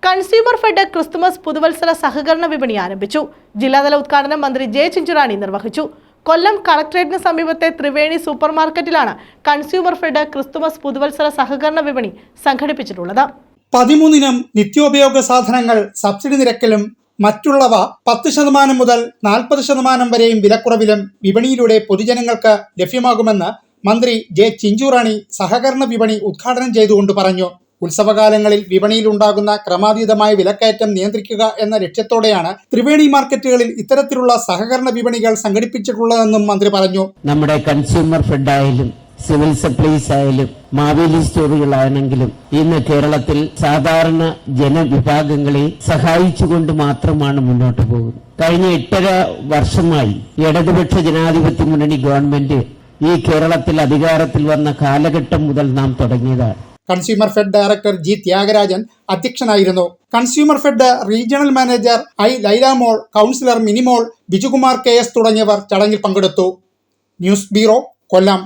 Consumer fed Christmas പുതുവത്സര സഹകരണ വിപണി ആരംഭിച്ചു. ജില്ലാതല ഉദ്ഘാടനം മന്ത്രി ജെ ചിഞ്ചുറാണി നിർവഹിച്ചു. കൊല്ലം കളക്ടറേറ്റിന് സമീപത്തെ ത്രിവേണി സൂപ്പർ മാർക്കറ്റിലാണ് കൺസ്യൂമർ ഫെഡ് ക്രിസ്തുമസ് പുതുവത്സര സഹകരണ വിപണി സംഘടിപ്പിച്ചിട്ടുള്ളത്. 13 നിത്യോപയോഗ സാധനങ്ങൾ സബ്സിഡി നിരക്കിലും മറ്റുള്ളവ 10% മുതൽ 40% വരെയും വിലക്കുറവിലും വിപണിയിലൂടെ പൊതുജനങ്ങൾക്ക് ലഭ്യമാകുമെന്ന് മന്ത്രി ജെ ചിഞ്ചുറാണി സഹകരണ വിപണി ഉദ്ഘാടനം ചെയ്തുകൊണ്ട് പറഞ്ഞു. ഉത്സവകാലങ്ങളിൽ വിപണിയിൽ ഉണ്ടാകുന്ന ക്രമാതീതമായ വിലക്കയറ്റം നിയന്ത്രിക്കുക എന്ന ലക്ഷ്യത്തോടെയാണ് ത്രിവേണി മാർക്കറ്റുകളിൽ ഇത്തരത്തിലുള്ള സഹകരണ വിപണികൾ സംഘടിപ്പിച്ചിട്ടുള്ളതെന്നും മന്ത്രി പറഞ്ഞു. നമ്മുടെ കൺസ്യൂമർ ഫെഡ് ആയാലും സിവിൽ സപ്ലൈസ് ആയാലും മാവേലി സ്റ്റോറുകളാണെങ്കിലും ഇന്ന് കേരളത്തിൽ സാധാരണ ജനവിഭാഗങ്ങളെ സഹായിച്ചുകൊണ്ട് മാത്രമാണ് മുന്നോട്ട് പോകുന്നത്. കഴിഞ്ഞ 8.5 വർഷമായി ഇടതുപക്ഷ ജനാധിപത്യ മുന്നണി ഗവൺമെന്റ് ഈ കേരളത്തിൽ അധികാരത്തിൽ വന്ന കാലഘട്ടം മുതൽ നാം തുടങ്ങിയതാണ്. Consumer fed director G Thyagarajan അധ്യക്ഷനായിരുന്നു. Consumer fed regional manager I Lailamol, councillor Minimol, Bijukumar KS തുടങ്ങിയവർ ചടങ്ങിൽ പങ്കെടുത്തു. ന്യൂസ് ബ്യൂറോ, കൊല്ലം.